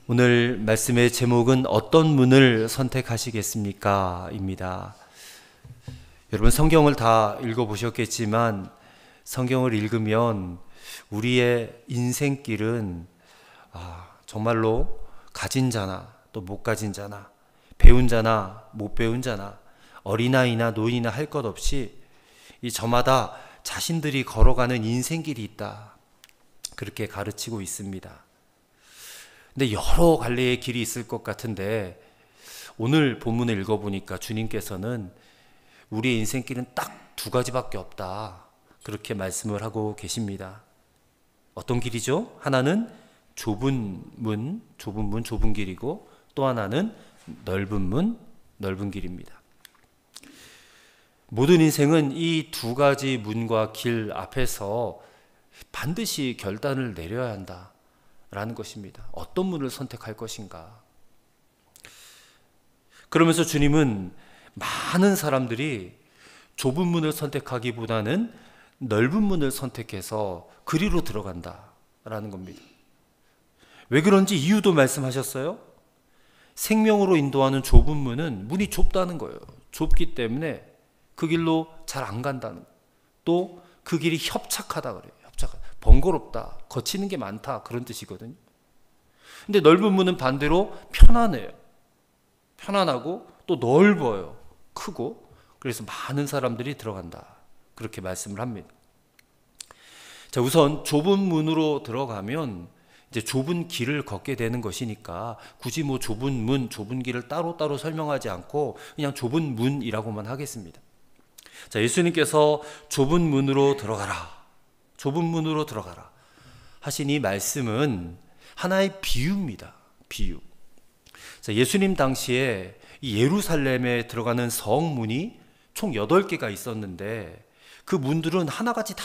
오늘 말씀의 제목은 어떤 문을 선택하시겠습니까? 입니다. 여러분 성경을 다 읽어보셨겠지만 성경을 읽으면 우리의 인생길은 정말로 가진 자나 또 못 가진 자나 배운 자나 못 배운 자나 어린아이나 노인이나 할 것 없이 이 저마다 자신들이 걸어가는 인생길이 있다. 그렇게 가르치고 있습니다. 근데 여러 갈래의 길이 있을 것 같은데 오늘 본문을 읽어보니까 주님께서는 우리의 인생길은 딱 두 가지밖에 없다. 그렇게 말씀을 하고 계십니다. 어떤 길이죠? 하나는 좁은 길이고 또 하나는 넓은 문, 넓은 길입니다. 모든 인생은 이 두 가지 문과 길 앞에서 반드시 결단을 내려야 한다. 라는 것입니다. 어떤 문을 선택할 것인가. 그러면서 주님은 많은 사람들이 좁은 문을 선택하기보다는 넓은 문을 선택해서 그리로 들어간다라는 겁니다. 왜 그런지 이유도 말씀하셨어요. 생명으로 인도하는 좁은 문은 문이 좁다는 거예요. 좁기 때문에 그 길로 잘 안 간다는 거예요. 또 그 길이 협착하다 그래요. 번거롭다, 거치는 게 많다, 그런 뜻이거든요. 근데 넓은 문은 반대로 편안해요. 편안하고 또 넓어요. 크고. 그래서 많은 사람들이 들어간다. 그렇게 말씀을 합니다. 자, 우선 좁은 문으로 들어가면 이제 좁은 길을 걷게 되는 것이니까 굳이 뭐 좁은 문, 좁은 길을 따로따로 설명하지 않고 그냥 좁은 문이라고만 하겠습니다. 자, 예수님께서 좁은 문으로 들어가라. 좁은 문으로 들어가라 하신 이 말씀은 하나의 비유입니다. 비유. 자, 예수님 당시에 이 예루살렘에 들어가는 성문이 총 8개가 있었는데 그 문들은 하나같이 다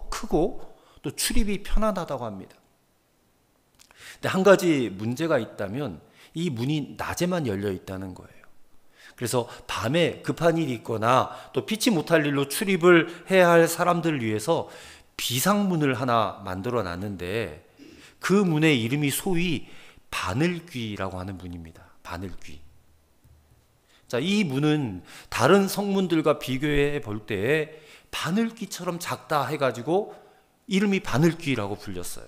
크고 또 출입이 편안하다고 합니다. 근데 한 가지 문제가 있다면 이 문이 낮에만 열려 있다는 거예요. 그래서 밤에 급한 일이 있거나 또 피치 못할 일로 출입을 해야 할 사람들을 위해서 비상문을 하나 만들어 놨는데 그 문의 이름이 소위 바늘귀라고 하는 문입니다. 바늘귀. 자, 이 문은 다른 성문들과 비교해 볼 때 바늘귀처럼 작다 해가지고 이름이 바늘귀라고 불렸어요.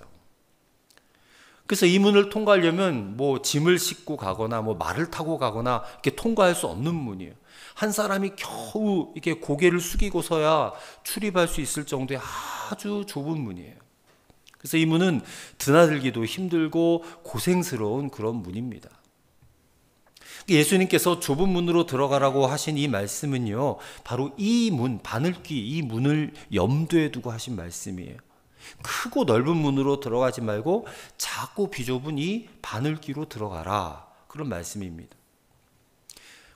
그래서 이 문을 통과하려면 뭐 짐을 싣고 가거나 뭐 말을 타고 가거나 이렇게 통과할 수 없는 문이에요. 한 사람이 겨우 이렇게 고개를 숙이고서야 출입할 수 있을 정도의 아주 좁은 문이에요. 그래서 이 문은 드나들기도 힘들고 고생스러운 그런 문입니다. 예수님께서 좁은 문으로 들어가라고 하신 이 말씀은요, 바로 이 문, 바늘귀, 이 문을 염두에 두고 하신 말씀이에요. 크고 넓은 문으로 들어가지 말고 작고 비좁은 이 바늘귀로 들어가라. 그런 말씀입니다.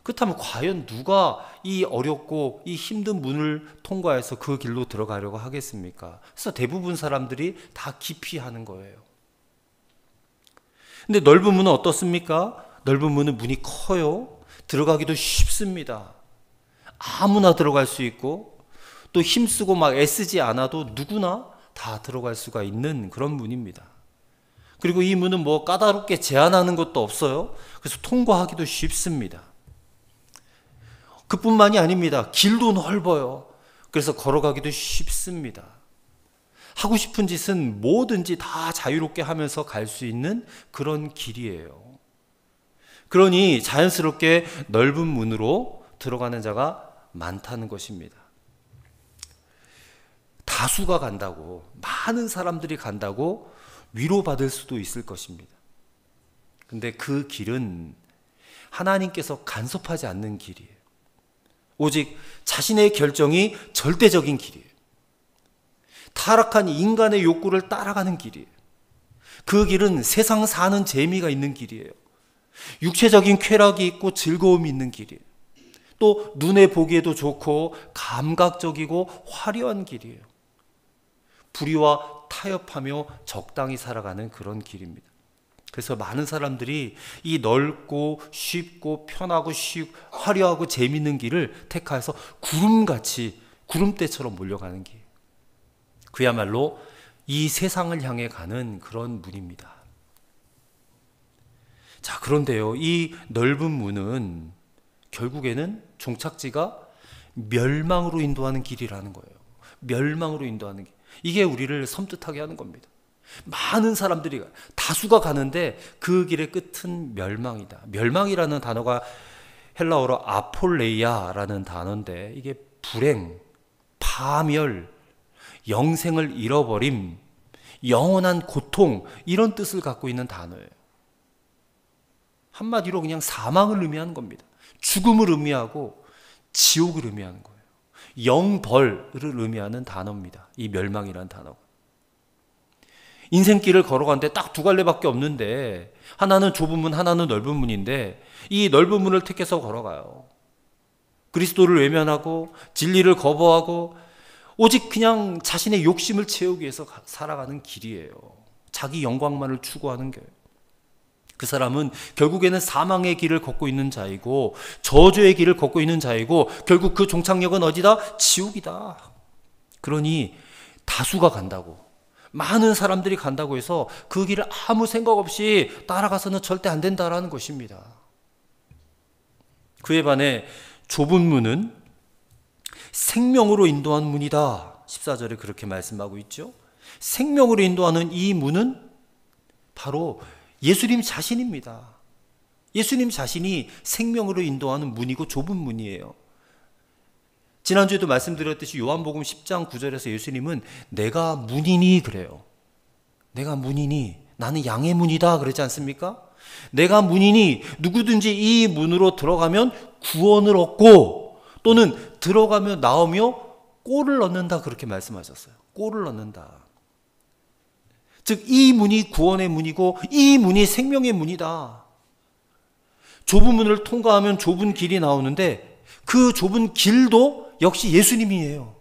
그렇다면 과연 누가 이 어렵고 이 힘든 문을 통과해서 그 길로 들어가려고 하겠습니까? 그래서 대부분 사람들이 다 기피하는 거예요. 근데 넓은 문은 어떻습니까? 넓은 문은 문이 커요. 들어가기도 쉽습니다. 아무나 들어갈 수 있고 또 힘쓰고 막 애쓰지 않아도 누구나 다 들어갈 수가 있는 그런 문입니다. 그리고 이 문은 뭐 까다롭게 제한하는 것도 없어요. 그래서 통과하기도 쉽습니다. 그뿐만이 아닙니다. 길도 넓어요. 그래서 걸어가기도 쉽습니다. 하고 싶은 짓은 뭐든지 다 자유롭게 하면서 갈 수 있는 그런 길이에요. 그러니 자연스럽게 넓은 문으로 들어가는 자가 많다는 것입니다. 다수가 간다고, 많은 사람들이 간다고 위로받을 수도 있을 것입니다. 근데 그 길은 하나님께서 간섭하지 않는 길이에요. 오직 자신의 결정이 절대적인 길이에요. 타락한 인간의 욕구를 따라가는 길이에요. 그 길은 세상 사는 재미가 있는 길이에요. 육체적인 쾌락이 있고 즐거움이 있는 길이에요. 또 눈에 보기에도 좋고 감각적이고 화려한 길이에요. 불의와 타협하며 적당히 살아가는 그런 길입니다. 그래서 많은 사람들이 이 넓고 쉽고 편하고 화려하고 재밌는 길을 택해서 구름대처럼 몰려가는 길. 그야말로 이 세상을 향해 가는 그런 문입니다. 자, 그런데요, 이 넓은 문은 결국에는 종착지가 멸망으로 인도하는 길이라는 거예요. 멸망으로 인도하는 길. 이게 우리를 섬뜩하게 하는 겁니다. 많은 사람들이, 다수가 가는데 그 길의 끝은 멸망이다. 멸망이라는 단어가 헬라어로 아폴레이아라는 단어인데, 이게 불행, 파멸, 영생을 잃어버림, 영원한 고통, 이런 뜻을 갖고 있는 단어예요. 한마디로 그냥 사망을 의미하는 겁니다. 죽음을 의미하고 지옥을 의미하는 거예요. 영벌을 의미하는 단어입니다. 이 멸망이라는 단어가. 인생길을 걸어가는데 딱 두 갈래밖에 없는데, 하나는 좁은 문, 하나는 넓은 문인데, 이 넓은 문을 택해서 걸어가요. 그리스도를 외면하고 진리를 거부하고 오직 그냥 자신의 욕심을 채우기 위해서 살아가는 길이에요. 자기 영광만을 추구하는 거예요. 그 사람은 결국에는 사망의 길을 걷고 있는 자이고 저주의 길을 걷고 있는 자이고, 결국 그 종착역은 어디다? 지옥이다. 그러니 다수가 간다고, 많은 사람들이 간다고 해서 그 길을 아무 생각 없이 따라가서는 절대 안 된다라는 것입니다. 그에 반해 좁은 문은 생명으로 인도하는 문이다. 14절에 그렇게 말씀하고 있죠. 생명으로 인도하는 이 문은 바로 예수님 자신입니다. 예수님 자신이 생명으로 인도하는 문이고 좁은 문이에요. 지난주에도 말씀드렸듯이 요한복음 10장 9절에서 예수님은 내가 문이니 그래요. 내가 문이니, 나는 양의 문이다 그러지 않습니까? 내가 문이니 누구든지 이 문으로 들어가면 구원을 얻고, 또는 들어가며 나오며 꼴을 얻는다, 그렇게 말씀하셨어요. 꼴을 얻는다. 즉 이 문이 구원의 문이고 이 문이 생명의 문이다. 좁은 문을 통과하면 좁은 길이 나오는데, 그 좁은 길도 역시 예수님이에요.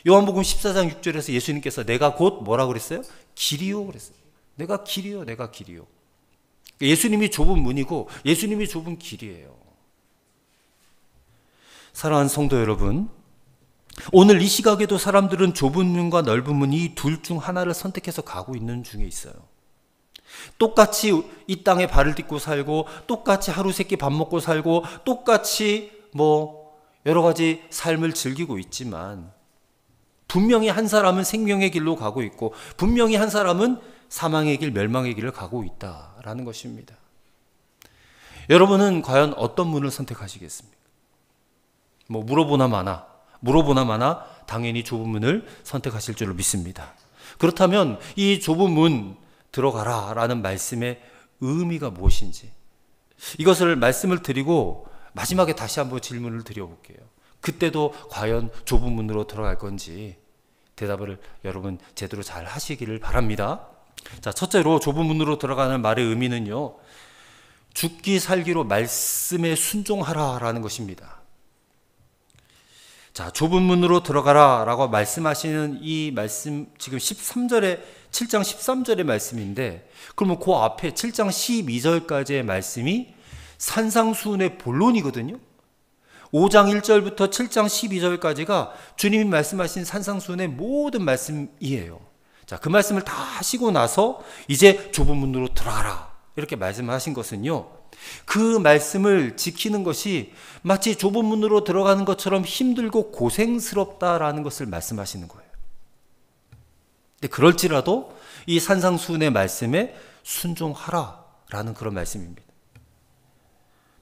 요한복음 14장 6절에서 예수님께서 내가 곧 뭐라고 그랬어요? 길이요 그랬어요. 내가 길이요, 내가 길이요. 예수님이 좁은 문이고 예수님이 좁은 길이에요. 사랑하는 성도 여러분, 오늘 이 시각에도 사람들은 좁은 문과 넓은 문, 이 둘 중 하나를 선택해서 가고 있는 중에 있어요. 똑같이 이 땅에 발을 딛고 살고, 똑같이 하루 세끼 밥 먹고 살고, 똑같이 여러 가지 삶을 즐기고 있지만, 분명히 한 사람은 생명의 길로 가고 있고 분명히 한 사람은 사망의 길, 멸망의 길을 가고 있다라는 것입니다. 여러분은 과연 어떤 문을 선택하시겠습니까? 물어보나 마나 당연히 좁은 문을 선택하실 줄로 믿습니다. 그렇다면 이 좁은 문 들어가라 라는 말씀의 의미가 무엇인지, 이것을 말씀을 드리고 마지막에 다시 한번 질문을 드려볼게요. 그때도 과연 좁은 문으로 들어갈 건지 대답을 여러분 제대로 잘 하시기를 바랍니다. 자, 첫째로 좁은 문으로 들어가는 말의 의미는요, 죽기 살기로 말씀에 순종하라라는 것입니다. 자, 좁은 문으로 들어가라 라고 말씀하시는 이 말씀, 지금 7장 13절의 말씀인데, 그러면 그 앞에 7장 12절까지의 말씀이 산상수훈의 본론이거든요. 5장 1절부터 7장 12절까지가 주님이 말씀하신 산상수훈의 모든 말씀이에요. 자, 그 말씀을 다 하시고 나서 이제 좁은 문으로 들어가라 이렇게 말씀하신 것은요, 그 말씀을 지키는 것이 마치 좁은 문으로 들어가는 것처럼 힘들고 고생스럽다라는 것을 말씀하시는 거예요. 근데 그럴지라도 이 산상수훈의 말씀에 순종하라라는 그런 말씀입니다.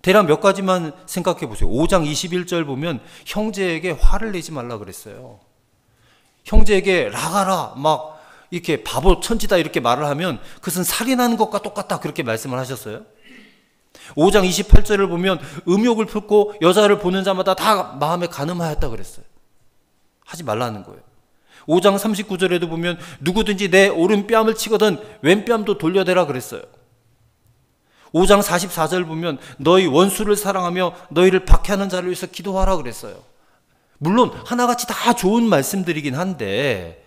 대략 몇 가지만 생각해 보세요. 5장 21절 보면 형제에게 화를 내지 말라 그랬어요. 형제에게 라가라 막 이렇게 바보 천지다 이렇게 말을 하면 그것은 살인하는 것과 똑같다 그렇게 말씀을 하셨어요. 5장 28절을 보면 음욕을 품고 여자를 보는 자마다 다 마음에 간음하였다 그랬어요. 하지 말라는 거예요. 5장 39절에도 보면 누구든지 내 오른뺨을 치거든 왼뺨도 돌려대라 그랬어요. 5장 44절 보면 너희 원수를 사랑하며 너희를 박해하는 자를 위해서 기도하라 그랬어요. 물론 하나같이 다 좋은 말씀들이긴 한데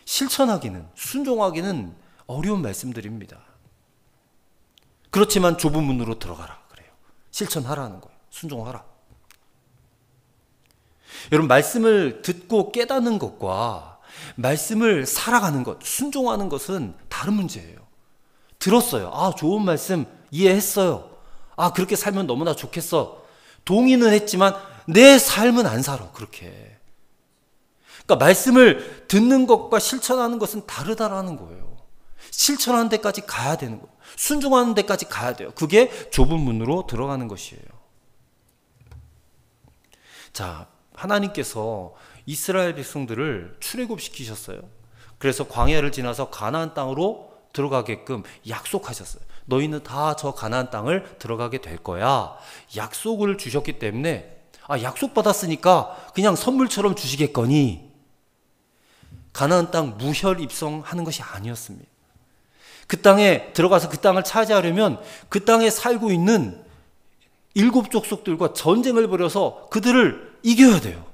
실천하기는, 순종하기는 어려운 말씀들입니다. 그렇지만 좁은 문으로 들어가라 그래요. 실천하라는 거예요. 순종하라. 여러분, 말씀을 듣고 깨닫는 것과 말씀을 살아가는 것, 순종하는 것은 다른 문제예요. 들었어요. 아, 좋은 말씀 이해했어요. 아, 그렇게 살면 너무나 좋겠어. 동의는 했지만 내 삶은 안 살아, 그렇게. 그러니까 말씀을 듣는 것과 실천하는 것은 다르다라는 거예요. 실천하는 데까지 가야 되는 거예요. 순종하는 데까지 가야 돼요. 그게 좁은 문으로 들어가는 것이에요. 자, 하나님께서 이스라엘 백성들을 출애굽시키셨어요. 그래서 광야를 지나서 가나안 땅으로 들어가게끔 약속하셨어요. 너희는 다 저 가나안 땅을 들어가게 될 거야. 약속을 주셨기 때문에 약속 받았으니까 그냥 선물처럼 주시겠거니. 가나안 땅 무혈 입성하는 것이 아니었습니다. 그 땅에 들어가서 그 땅을 차지하려면 그 땅에 살고 있는 7 족속들과 전쟁을 벌여서 그들을 이겨야 돼요.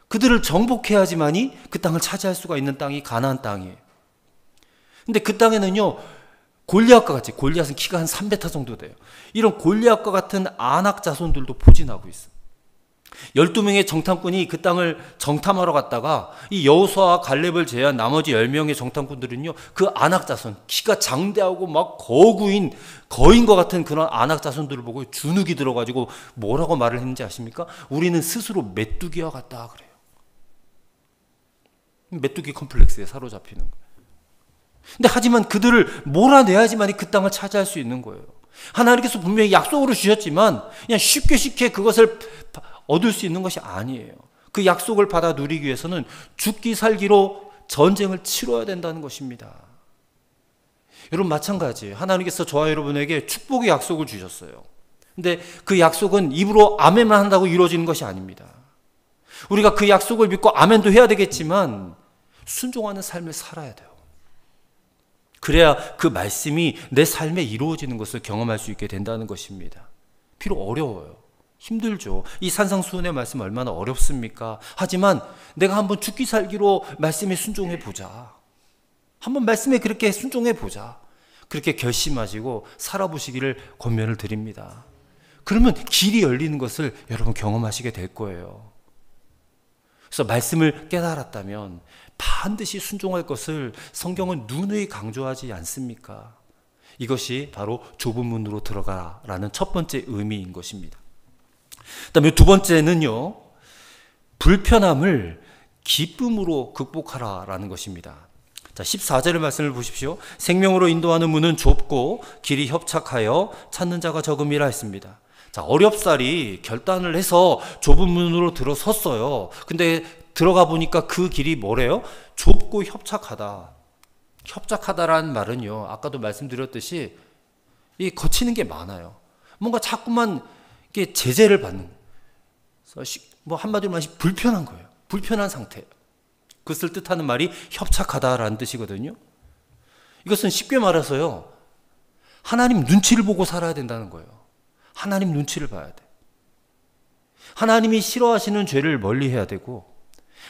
그들을 정복해야지만이 그 땅을 차지할 수가 있는 땅이 가나안 땅이에요. 근데 그 땅에는요, 골리앗과 같이, 골리앗은 키가 한 3m 정도 돼요. 이런 골리앗과 같은 아낙 자손들도 포진하고 있어요. 12명의 정탐꾼이 그 땅을 정탐하러 갔다가 이 여호수아와 갈렙을 제외한 나머지 10명의 정탐꾼들은요, 그 아낙 자손, 키가 장대하고 막 거인과 같은 그런 아낙 자손들을 보고 주눅이 들어가지고 뭐라고 말을 했는지 아십니까? 우리는 스스로 메뚜기와 같다 그래요. 메뚜기 컴플렉스에 사로잡히는 거예요. 근데 하지만 그들을 몰아내야지만 그 땅을 차지할 수 있는 거예요. 하나님께서 분명히 약속으로 주셨지만 그냥 쉽게 그것을 얻을 수 있는 것이 아니에요. 그 약속을 받아 누리기 위해서는 죽기 살기로 전쟁을 치러야 된다는 것입니다. 여러분, 마찬가지예요. 하나님께서 저와 여러분에게 축복의 약속을 주셨어요. 근데 그 약속은 입으로 아멘만 한다고 이루어지는 것이 아닙니다. 우리가 그 약속을 믿고 아멘도 해야 되겠지만 순종하는 삶을 살아야 돼요. 그래야 그 말씀이 내 삶에 이루어지는 것을 경험할 수 있게 된다는 것입니다. 비록 어려워요. 힘들죠. 이 산상수훈의 말씀 얼마나 어렵습니까? 하지만 내가 한번 죽기 살기로 말씀에 순종해 보자. 한번 말씀에 그렇게 순종해 보자. 그렇게 결심하시고 살아보시기를 권면을 드립니다. 그러면 길이 열리는 것을 여러분 경험하시게 될 거예요. 그래서 말씀을 깨달았다면 반드시 순종할 것을 성경은 누누이 강조하지 않습니까? 이것이 바로 좁은 문으로 들어가라는 첫 번째 의미인 것입니다. 그다음에 두 번째는요, 불편함을 기쁨으로 극복하라라는 것입니다. 자, 14절의 말씀을 보십시오. 생명으로 인도하는 문은 좁고 길이 협착하여 찾는 자가 적음이라 했습니다. 자, 어렵사리 결단을 해서 좁은 문으로 들어섰어요. 근데 들어가 보니까 그 길이 뭐래요? 좁고 협착하다. 협착하다라는 말은요, 아까도 말씀드렸듯이 이 거치는 게 많아요. 뭔가 자꾸만 이게 제재를 받는, 뭐 한마디로 말하면 불편한 거예요. 불편한 상태. 그것을 뜻하는 말이 협착하다라는 뜻이거든요. 이것은 쉽게 말해서요, 하나님 눈치를 보고 살아야 된다는 거예요. 하나님 눈치를 봐야 돼. 하나님이 싫어하시는 죄를 멀리 해야 되고,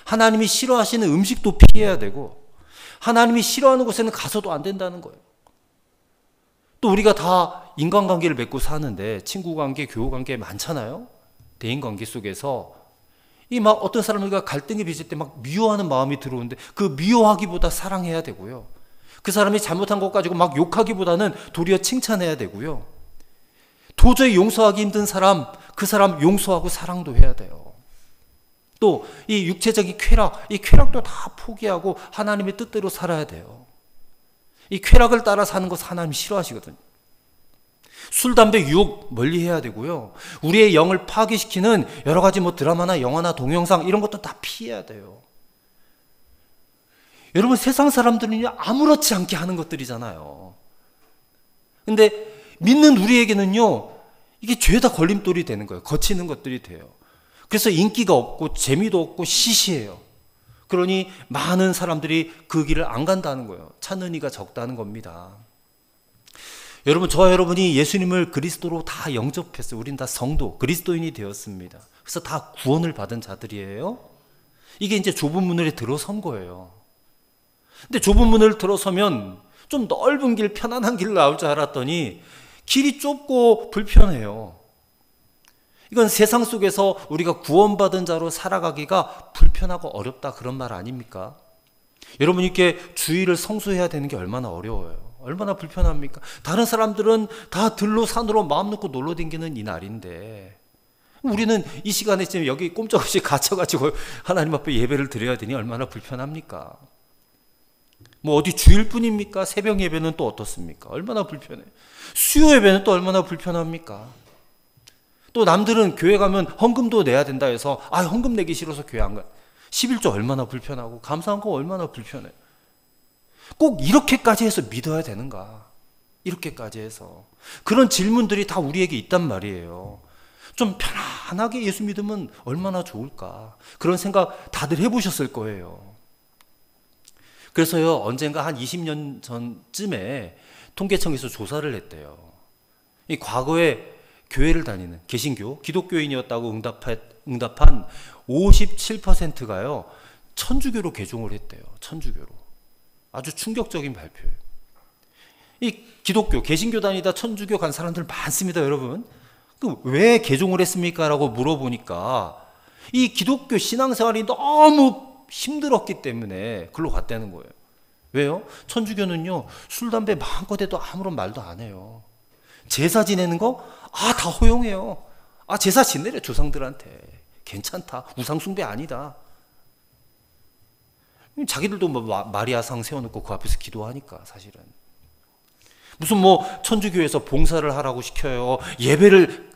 하나님이 싫어하시는 음식도 피해야 되고, 하나님이 싫어하는 곳에는 가서도 안 된다는 거예요. 또 우리가 다 인간관계를 맺고 사는데 친구관계, 교우관계 많잖아요. 대인관계 속에서 이 막 어떤 사람들과 갈등이 빚을 때 막 미워하는 마음이 들어오는데 그 미워하기보다 사랑해야 되고요. 그 사람이 잘못한 것 가지고 막 욕하기보다는 도리어 칭찬해야 되고요. 도저히 용서하기 힘든 사람, 그 사람 용서하고 사랑도 해야 돼요. 또 이 육체적인 쾌락, 이 쾌락도 다 포기하고 하나님의 뜻대로 살아야 돼요. 이 쾌락을 따라 사는 것 하나님이 싫어하시거든요. 술, 담배, 유혹 멀리 해야 되고요. 우리의 영을 파괴시키는 여러 가지 뭐 드라마나 영화나 동영상 이런 것도 다 피해야 돼요. 여러분, 세상 사람들은요, 아무렇지 않게 하는 것들이잖아요. 근데 믿는 우리에게는요, 이게 죄다 걸림돌이 되는 거예요. 거치는 것들이 돼요. 그래서 인기가 없고 재미도 없고 시시해요. 그러니 많은 사람들이 그 길을 안 간다는 거예요. 찾는 이가 적다는 겁니다. 여러분, 저와 여러분이 예수님을 그리스도로 다 영접했어요. 우린 다 성도, 그리스도인이 되었습니다. 그래서 다 구원을 받은 자들이에요. 이게 이제 좁은 문을 들어선 거예요. 근데 좁은 문을 들어서면 좀 넓은 길, 편안한 길 나올 줄 알았더니 길이 좁고 불편해요. 이건 세상 속에서 우리가 구원받은 자로 살아가기가 불편하고 어렵다, 그런 말 아닙니까? 여러분, 이렇게 주의를 성수해야 되는 게 얼마나 어려워요. 얼마나 불편합니까? 다른 사람들은 다 들로 산으로 마음 놓고 놀러 댕기는 이 날인데 우리는 이 시간에 지금 여기 꼼짝없이 갇혀가지고 하나님 앞에 예배를 드려야 되니 얼마나 불편합니까? 뭐 어디 주일 뿐입니까? 새벽 예배는 또 어떻습니까? 얼마나 불편해요. 수요 예배는 또 얼마나 불편합니까? 또 남들은 교회 가면 헌금도 내야 된다 해서 헌금 내기 싫어서 교회 안 가. 11조 얼마나 불편하고 감사한 거 얼마나 불편해. 꼭 이렇게까지 해서 믿어야 되는가? 이렇게까지 해서. 그런 질문들이 다 우리에게 있단 말이에요. 좀 편안하게 예수 믿으면 얼마나 좋을까? 그런 생각 다들 해보셨을 거예요. 그래서요, 언젠가 한 20년 전쯤에 통계청에서 조사를 했대요. 이 과거에 교회를 다니는 개신교, 기독교인이었다고 응답한 57%가요, 천주교로 개종을 했대요. 천주교로. 아주 충격적인 발표예요. 이 기독교, 개신교 다니다 천주교 간 사람들 많습니다, 여러분. 왜 개종을 했습니까? 라고 물어보니까 이 기독교 신앙생활이 너무 힘들었기 때문에 글로 갔다는 거예요. 왜요? 천주교는요, 술, 담배 마음껏 해도 아무런 말도 안 해요. 제사 지내는 거? 다 허용해요. 제사 지내래, 조상들한테. 괜찮다. 우상숭배 아니다. 자기들도 뭐 마리아상 세워놓고 그 앞에서 기도하니까, 사실은. 무슨 천주교에서 봉사를 하라고 시켜요. 예배를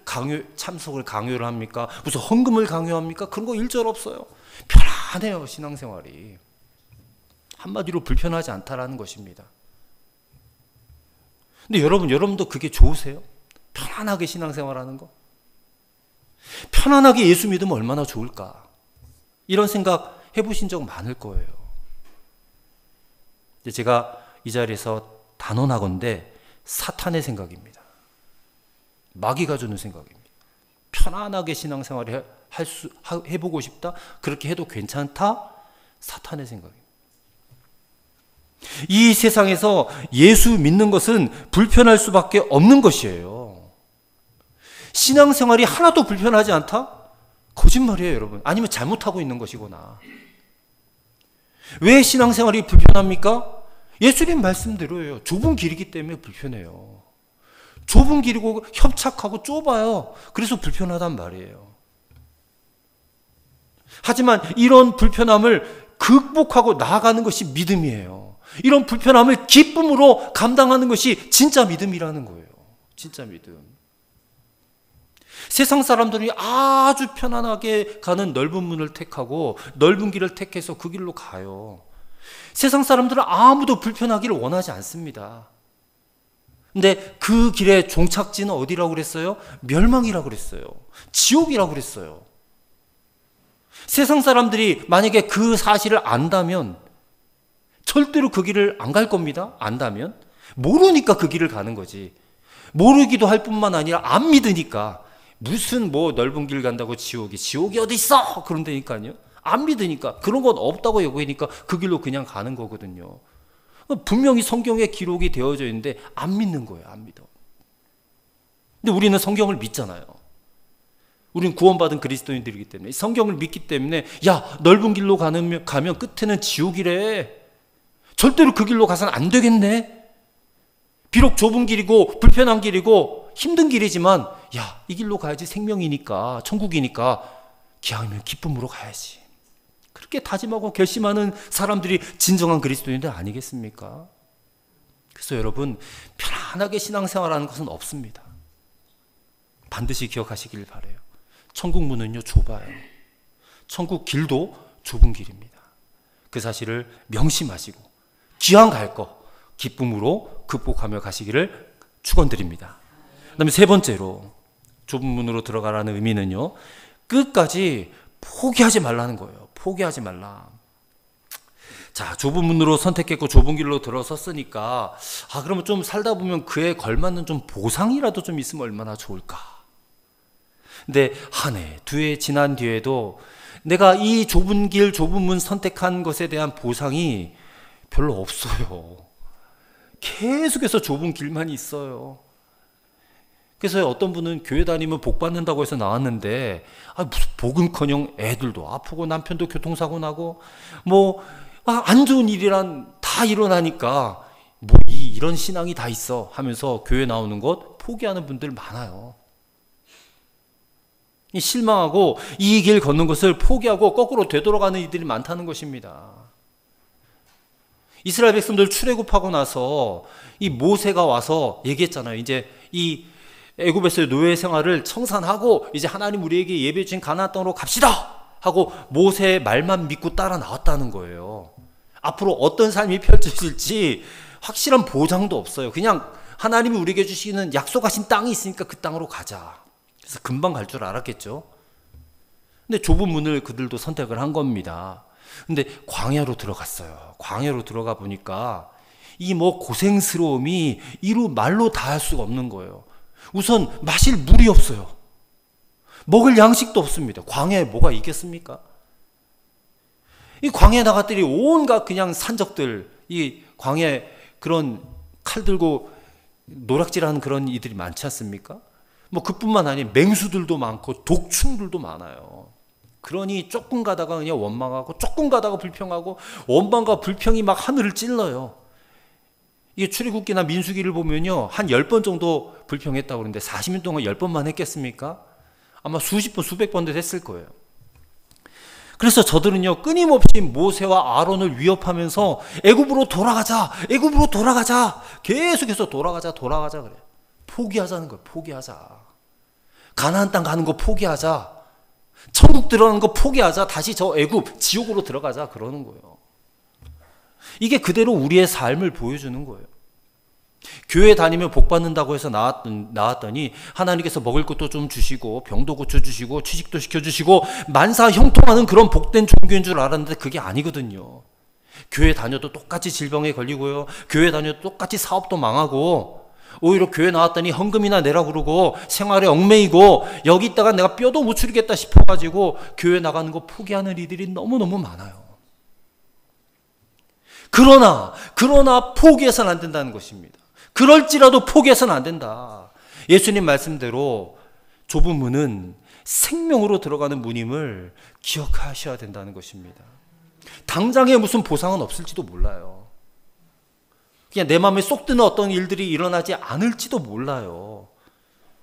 참석을 강요를 합니까? 무슨 헌금을 강요합니까? 그런 거 일절 없어요. 편안해요, 신앙생활이. 한마디로 불편하지 않다라는 것입니다. 근데 여러분도 그게 좋으세요? 편안하게 신앙생활하는 거? 편안하게 예수 믿으면 얼마나 좋을까? 이런 생각 해보신 적 많을 거예요. 제가 이 자리에서 단언하건대 사탄의 생각입니다. 마귀가 주는 생각입니다. 편안하게 신앙생활을 해보고 싶다? 그렇게 해도 괜찮다? 사탄의 생각입니다. 이 세상에서 예수 믿는 것은 불편할 수밖에 없는 것이에요. 신앙생활이 하나도 불편하지 않다? 거짓말이에요, 여러분. 아니면 잘못하고 있는 것이거나. 왜 신앙생활이 불편합니까? 예수님 말씀대로예요. 좁은 길이기 때문에 불편해요. 좁은 길이고 협착하고 좁아요. 그래서 불편하단 말이에요. 하지만 이런 불편함을 극복하고 나아가는 것이 믿음이에요. 이런 불편함을 기쁨으로 감당하는 것이 진짜 믿음이라는 거예요. 진짜 믿음. 세상 사람들이 아주 편안하게 가는 넓은 문을 택하고 넓은 길을 택해서 그 길로 가요. 세상 사람들은 아무도 불편하기를 원하지 않습니다. 근데 그 길의 종착지는 어디라고 그랬어요? 멸망이라고 그랬어요. 지옥이라고 그랬어요. 세상 사람들이 만약에 그 사실을 안다면 절대로 그 길을 안 갈 겁니다. 안다면. 모르니까 그 길을 가는 거지. 모르기도 할 뿐만 아니라 안 믿으니까. 무슨 넓은 길 간다고 지옥이 어디 있어? 그런다니까요. 안 믿으니까. 그런 건 없다고 여기니까 그 길로 그냥 가는 거거든요. 분명히 성경에 기록이 되어져 있는데 안 믿는 거예요. 안 믿어. 근데 우리는 성경을 믿잖아요. 우리는 구원받은 그리스도인들이기 때문에 성경을 믿기 때문에 넓은 길로 가면 끝에는 지옥이래. 절대로 그 길로 가서는 안 되겠네. 비록 좁은 길이고 불편한 길이고 힘든 길이지만 이 길로 가야지. 생명이니까, 천국이니까 기왕이면 기쁨으로 가야지. 그렇게 다짐하고 결심하는 사람들이 진정한 그리스도인들 아니겠습니까? 그래서 여러분, 편안하게 신앙생활하는 것은 없습니다. 반드시 기억하시길 바라요. 천국 문은요, 좁아요. 천국 길도 좁은 길입니다. 그 사실을 명심하시고 기왕 갈 거 기쁨으로 극복하며 가시기를 축원드립니다. 그다음에 세 번째로 좁은 문으로 들어가라는 의미는요, 끝까지 포기하지 말라는 거예요. 포기하지 말라. 자, 좁은 문으로 선택했고 좁은 길로 들어섰으니까 그러면 좀 살다 보면 그에 걸맞는 좀 보상이라도 좀 있으면 얼마나 좋을까. 근데 한 해, 두 해 지난 뒤에도 내가 이 좁은 길, 좁은 문 선택한 것에 대한 보상이 별로 없어요. 계속해서 좁은 길만 있어요. 그래서 어떤 분은 교회 다니면 복 받는다고 해서 나왔는데 무슨 복은커녕 애들도 아프고 남편도 교통사고 나고 안 좋은 일이란 다 일어나니까 뭐 이런 신앙이 다 있어 하면서 교회 나오는 것 포기하는 분들 많아요. 실망하고 이 길 걷는 것을 포기하고 거꾸로 되돌아가는 이들이 많다는 것입니다. 이스라엘 백성들 출애굽하고 나서 이 모세가 와서 얘기했잖아요. 이제 이 애굽에서의 노예 생활을 청산하고 이제 하나님 우리에게 예비해 주신 가나안 땅으로 갑시다 하고 모세의 말만 믿고 따라 나왔다는 거예요. 앞으로 어떤 삶이 펼쳐질지 확실한 보장도 없어요. 그냥 하나님이 우리에게 주시는 약속하신 땅이 있으니까 그 땅으로 가자. 그래서 금방 갈 줄 알았겠죠. 근데 좁은 문을 그들도 선택을 한 겁니다. 근데 광야로 들어갔어요. 광야로 들어가 보니까 이 뭐 고생스러움이 이루 말로 다 할 수가 없는 거예요. 우선 마실 물이 없어요. 먹을 양식도 없습니다. 광야에 뭐가 있겠습니까? 이 광야에 나갔더니 온갖 그냥 산적들, 이 광야에 그런 칼 들고 노락질하는 그런 이들이 많지 않습니까? 뭐 그뿐만 아니라 맹수들도 많고 독충들도 많아요. 그러니 조금 가다가 그냥 원망하고 조금 가다가 불평하고 원망과 불평이 막 하늘을 찔러요. 이게 출애굽기나 민수기를 보면요, 한 10번 정도 불평했다고 그러는데 40년 동안 10번만 했겠습니까? 아마 수십 번, 수백 번도 했을 거예요. 그래서 저들은요, 끊임없이 모세와 아론을 위협하면서 애굽으로 돌아가자, 애굽으로 돌아가자, 계속해서 돌아가자 그래요. 포기하자는 거예요. 포기하자. 가나안 땅 가는 거 포기하자. 천국 들어가는 거 포기하자. 다시 저 애굽 지옥으로 들어가자 그러는 거예요. 이게 그대로 우리의 삶을 보여주는 거예요. 교회 다니면 복 받는다고 해서 나왔더니 하나님께서 먹을 것도 좀 주시고 병도 고쳐주시고 취직도 시켜주시고 만사 형통하는 그런 복된 종교인 줄 알았는데 그게 아니거든요. 교회 다녀도 똑같이 질병에 걸리고요. 교회 다녀도 똑같이 사업도 망하고 오히려 교회 나왔더니 헌금이나 내라 그러고 생활에 얽매이고 여기 있다가 내가 뼈도 못 추리겠다 싶어가지고 교회 나가는 거 포기하는 이들이 너무너무 많아요. 그러나 포기해서는 안 된다는 것입니다. 그럴지라도 포기해서는 안 된다. 예수님 말씀대로 좁은 문은 생명으로 들어가는 문임을 기억하셔야 된다는 것입니다. 당장에 무슨 보상은 없을지도 몰라요. 그냥 내 마음에 쏙 드는 어떤 일들이 일어나지 않을지도 몰라요.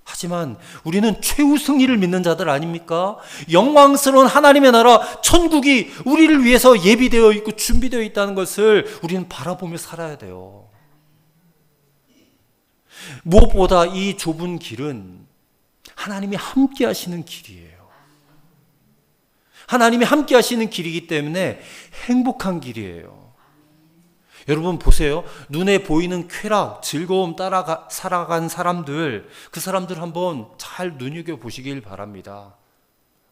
하지만 우리는 최후 승리를 믿는 자들 아닙니까? 영광스러운 하나님의 나라 천국이 우리를 위해서 예비되어 있고 준비되어 있다는 것을 우리는 바라보며 살아야 돼요. 무엇보다 이 좁은 길은 하나님이 함께 하시는 길이에요. 하나님이 함께 하시는 길이기 때문에 행복한 길이에요. 여러분 보세요. 눈에 보이는 쾌락, 즐거움 따라 살아간 사람들, 그 사람들 한번 잘 눈여겨보시길 바랍니다.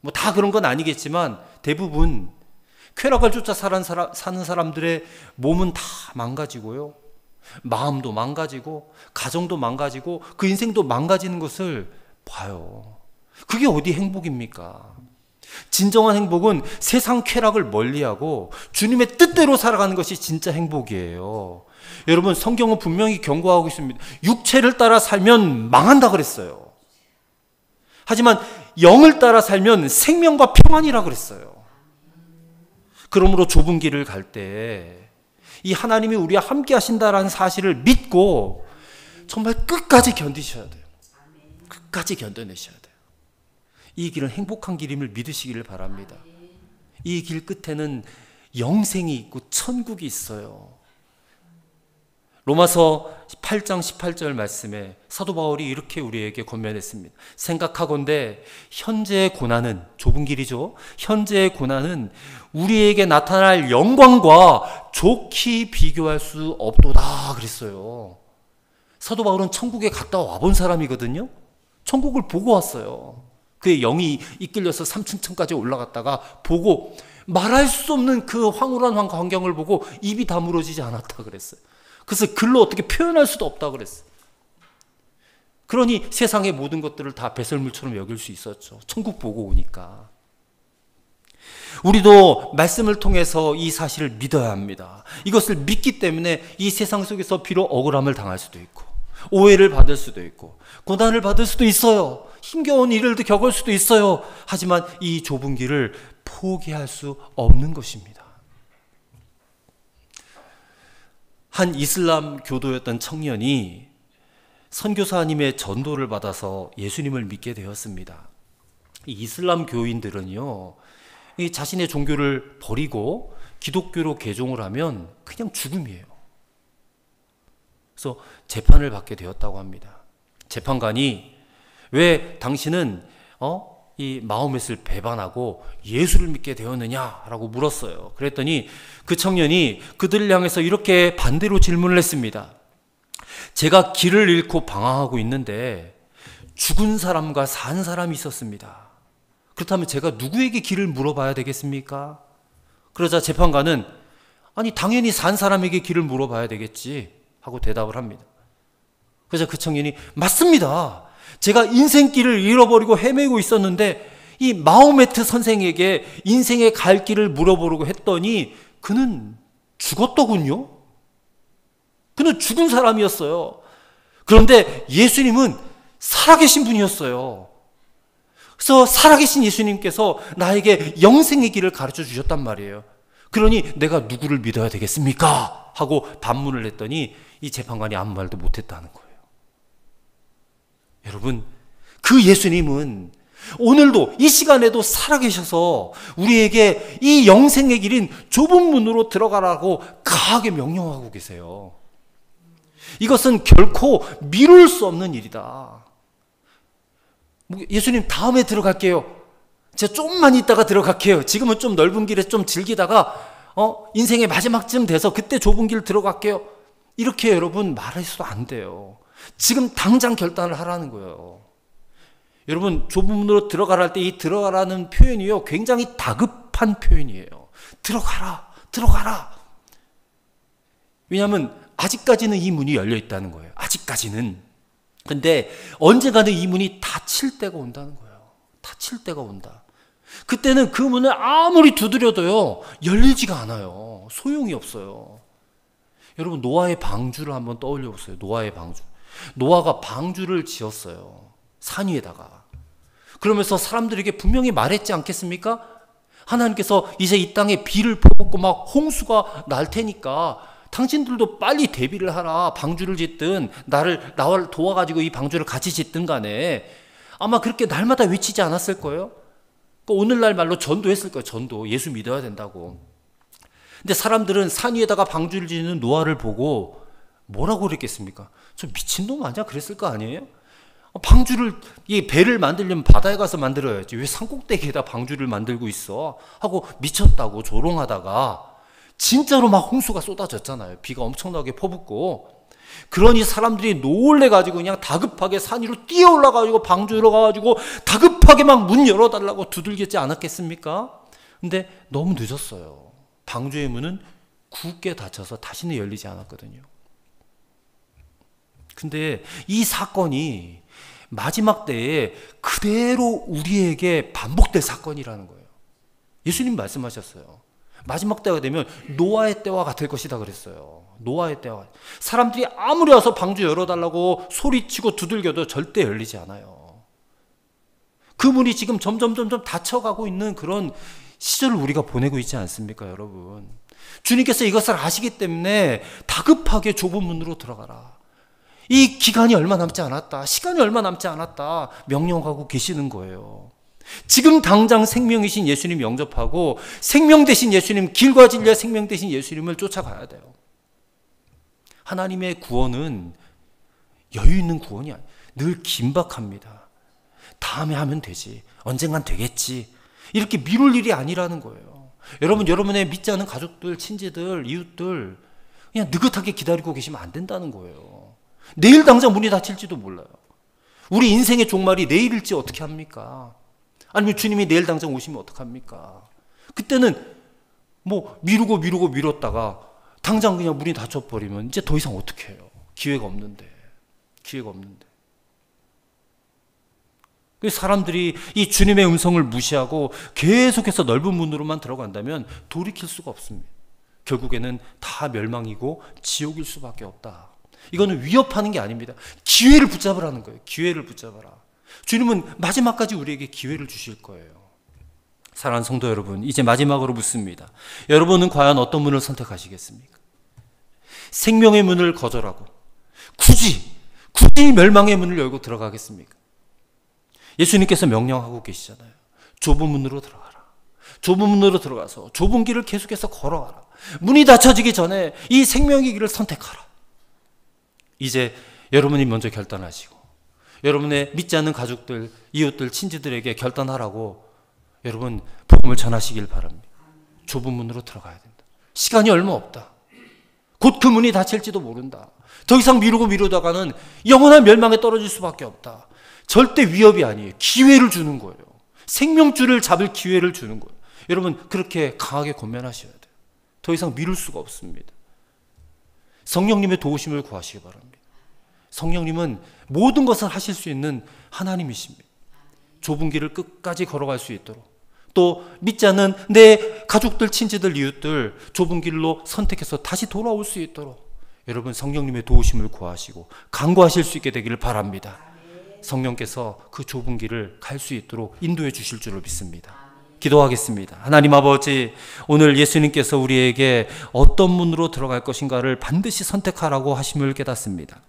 뭐 다 그런 건 아니겠지만 대부분 쾌락을 쫓아 사는 사람들의 몸은 다 망가지고요. 마음도 망가지고 가정도 망가지고 그 인생도 망가지는 것을 봐요. 그게 어디 행복입니까? 진정한 행복은 세상 쾌락을 멀리하고 주님의 뜻대로 살아가는 것이 진짜 행복이에요. 여러분 성경은 분명히 경고하고 있습니다. 육체를 따라 살면 망한다 그랬어요. 하지만 영을 따라 살면 생명과 평안이라 그랬어요. 그러므로 좁은 길을 갈 때 이 하나님이 우리와 함께 하신다라는 사실을 믿고 정말 끝까지 견디셔야 돼요. 끝까지 견뎌내셔야 돼요. 이 길은 행복한 길임을 믿으시기를 바랍니다. 이 길 끝에는 영생이 있고 천국이 있어요. 로마서 8장 18절 말씀에 사도 바울이 이렇게 우리에게 권면했습니다. 생각하건대 현재의 고난은, 좁은 길이죠. 현재의 고난은 우리에게 나타날 영광과 좋게 비교할 수 없도다 그랬어요. 사도 바울은 천국에 갔다 와본 사람이거든요. 천국을 보고 왔어요. 그의 영이 이끌려서 삼층천까지 올라갔다가 보고 말할 수 없는 그 황홀한 환경을 보고 입이 다물어지지 않았다 그랬어요. 그래서 글로 어떻게 표현할 수도 없다 그랬어요. 그러니 세상의 모든 것들을 다 배설물처럼 여길 수 있었죠. 천국 보고 오니까. 우리도 말씀을 통해서 이 사실을 믿어야 합니다. 이것을 믿기 때문에 이 세상 속에서 비록 억울함을 당할 수도 있고 오해를 받을 수도 있고 고난을 받을 수도 있어요. 힘겨운 일을 겪을 수도 있어요. 하지만 이 좁은 길을 포기할 수 없는 것입니다. 한 이슬람 교도였던 청년이 선교사님의 전도를 받아서 예수님을 믿게 되었습니다. 이 이슬람 교인들은요, 이 자신의 종교를 버리고 기독교로 개종을 하면 그냥 죽음이에요. 그래서 재판을 받게 되었다고 합니다. 재판관이 왜 당신은 이 마호멧을 배반하고 예수를 믿게 되었느냐라고 물었어요. 그랬더니 그 청년이 그들을 향해서 이렇게 반대로 질문을 했습니다. 제가 길을 잃고 방황하고 있는데 죽은 사람과 산 사람이 있었습니다. 그렇다면 제가 누구에게 길을 물어봐야 되겠습니까? 그러자 재판관은 아니 당연히 산 사람에게 길을 물어봐야 되겠지 하고 대답을 합니다. 그래서 그 청년이 맞습니다. 제가 인생길을 잃어버리고 헤매고 있었는데 이 마호메트 선생에게 인생의 갈 길을 물어보려고 했더니 그는 죽었더군요. 그는 죽은 사람이었어요. 그런데 예수님은 살아계신 분이었어요. 그래서 살아계신 예수님께서 나에게 영생의 길을 가르쳐 주셨단 말이에요. 그러니 내가 누구를 믿어야 되겠습니까? 하고 반문을 했더니 이 재판관이 아무 말도 못했다는 거예요. 여러분, 그 예수님은 오늘도 이 시간에도 살아계셔서 우리에게 이 영생의 길인 좁은 문으로 들어가라고 강하게 명령하고 계세요. 이것은 결코 미룰 수 없는 일이다. 예수님 다음에 들어갈게요. 제가 좀만 있다가 들어갈게요. 지금은 좀 넓은 길에 좀 즐기다가 인생의 마지막쯤 돼서 그때 좁은 길 들어갈게요. 이렇게 여러분 말해서도 안 돼요. 지금 당장 결단을 하라는 거예요. 여러분 좁은 문으로 들어가라 할 때 이 들어가라는 표현이요 굉장히 다급한 표현이에요. 들어가라, 들어가라. 왜냐하면 아직까지는 이 문이 열려 있다는 거예요. 아직까지는. 근데 언젠가는 이 문이 닫힐 때가 온다는 거예요. 닫힐 때가 온다. 그때는 그 문을 아무리 두드려도요 열리지가 않아요. 소용이 없어요. 여러분 노아의 방주를 한번 떠올려 보세요. 노아의 방주. 노아가 방주를 지었어요. 산 위에다가. 그러면서 사람들에게 분명히 말했지 않겠습니까? 하나님께서 이제 이 땅에 비를 퍼붓고 막 홍수가 날 테니까 당신들도 빨리 대비를 하라. 방주를 짓든 나를 도와가지고 이 방주를 같이 짓든 간에 아마 그렇게 날마다 외치지 않았을 거예요. 오늘날 말로 전도했을 거예요. 전도. 예수 믿어야 된다고. 근데 사람들은 산 위에다가 방주를 짓는 노아를 보고 뭐라고 그랬겠습니까? 저 미친놈 아니야? 그랬을 거 아니에요? 방주를, 이 배를 만들려면 바다에 가서 만들어야지. 왜 산꼭대기에다 방주를 만들고 있어? 하고 미쳤다고 조롱하다가 진짜로 막 홍수가 쏟아졌잖아요. 비가 엄청나게 퍼붓고. 그러니 사람들이 놀래가지고 그냥 다급하게 산 위로 뛰어 올라가지고 방주로 가가지고 다급하게 막 문 열어달라고 두들겼지 않았겠습니까? 근데 너무 늦었어요. 방주의 문은 굳게 닫혀서 다시는 열리지 않았거든요. 근데 이 사건이 마지막 때에 그대로 우리에게 반복될 사건이라는 거예요. 예수님 말씀하셨어요. 마지막 때가 되면 노아의 때와 같을 것이다 그랬어요. 노아의 때와. 사람들이 아무리 와서 방주 열어달라고 소리치고 두들겨도 절대 열리지 않아요. 그 문이 지금 점점 닫혀가고 있는 그런 시절을 우리가 보내고 있지 않습니까, 여러분? 주님께서 이것을 아시기 때문에 다급하게 좁은 문으로 들어가라. 이 기간이 얼마 남지 않았다. 시간이 얼마 남지 않았다. 명령하고 계시는 거예요. 지금 당장 생명이신 예수님 영접하고 생명 되신 예수님, 길과 진리와 생명 되신 예수님을 쫓아가야 돼요. 하나님의 구원은 여유 있는 구원이 아니에요. 늘 긴박합니다. 다음에 하면 되지. 언젠간 되겠지. 이렇게 미룰 일이 아니라는 거예요. 여러분, 여러분의 믿지 않는 가족들, 친지들, 이웃들 그냥 느긋하게 기다리고 계시면 안 된다는 거예요. 내일 당장 문이 닫힐지도 몰라요. 우리 인생의 종말이 내일일지 어떻게 합니까? 아니면 주님이 내일 당장 오시면 어떡합니까? 그때는 뭐 미뤘다가 당장 그냥 문이 닫혀버리면 이제 더 이상 어떻게 해요? 기회가 없는데. 사람들이 이 주님의 음성을 무시하고 계속해서 넓은 문으로만 들어간다면 돌이킬 수가 없습니다. 결국에는 다 멸망이고 지옥일 수밖에 없다. 이거는 위협하는 게 아닙니다. 기회를 붙잡으라는 거예요. 기회를 붙잡아라. 주님은 마지막까지 우리에게 기회를 주실 거예요. 사랑하는 성도 여러분, 이제 마지막으로 묻습니다. 여러분은 과연 어떤 문을 선택하시겠습니까? 생명의 문을 거절하고 굳이 멸망의 문을 열고 들어가겠습니까? 예수님께서 명령하고 계시잖아요. 좁은 문으로 들어가라. 좁은 문으로 들어가서 좁은 길을 계속해서 걸어가라. 문이 닫혀지기 전에 이 생명의 길을 선택하라. 이제 여러분이 먼저 결단하시고 여러분의 믿지 않는 가족들, 이웃들, 친지들에게 결단하라고 여러분 복음을 전하시길 바랍니다. 좁은 문으로 들어가야 된다. 시간이 얼마 없다. 곧 그 문이 닫힐지도 모른다. 더 이상 미루다가는 영원한 멸망에 떨어질 수밖에 없다. 절대 위협이 아니에요. 기회를 주는 거예요. 생명줄을 잡을 기회를 주는 거예요. 여러분 그렇게 강하게 권면하셔야 돼요. 더 이상 미룰 수가 없습니다. 성령님의 도우심을 구하시기 바랍니다. 성령님은 모든 것을 하실 수 있는 하나님이십니다. 좁은 길을 끝까지 걸어갈 수 있도록, 또 믿지 않는 내 가족들, 친지들, 이웃들 좁은 길로 선택해서 다시 돌아올 수 있도록 여러분 성령님의 도우심을 구하시고 간구하실 수 있게 되기를 바랍니다. 성령께서 그 좁은 길을 갈 수 있도록 인도해 주실 줄을 믿습니다. 기도하겠습니다. 하나님 아버지, 오늘 예수님께서 우리에게 어떤 문으로 들어갈 것인가를 반드시 선택하라고 하심을 깨닫습니다.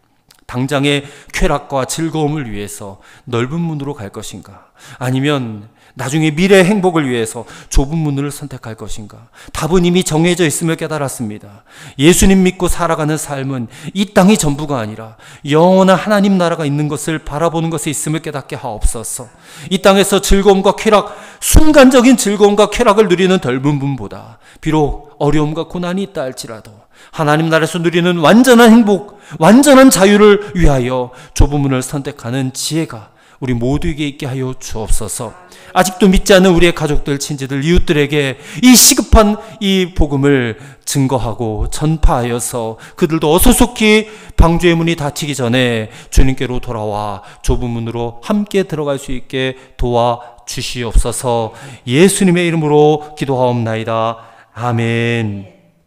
당장의 쾌락과 즐거움을 위해서 넓은 문으로 갈 것인가, 아니면 나중에 미래의 행복을 위해서 좁은 문을 선택할 것인가? 답은 이미 정해져 있음을 깨달았습니다. 예수님 믿고 살아가는 삶은 이 땅이 전부가 아니라 영원한 하나님 나라가 있는 것을 바라보는 것에 있음을 깨닫게 하옵소서. 이 땅에서 즐거움과 쾌락, 순간적인 즐거움과 쾌락을 누리는 넓은 문보다 비록 어려움과 고난이 있다 할지라도 하나님 나라에서 누리는 완전한 행복, 완전한 자유를 위하여 좁은 문을 선택하는 지혜가 우리 모두에게 있게 하여 주옵소서. 아직도 믿지 않는 우리의 가족들, 친지들, 이웃들에게 이 시급한 이 복음을 증거하고 전파하여서 그들도 어소속히 방주의 문이 닫히기 전에 주님께로 돌아와 좁은 문으로 함께 들어갈 수 있게 도와주시옵소서. 예수님의 이름으로 기도하옵나이다. 아멘.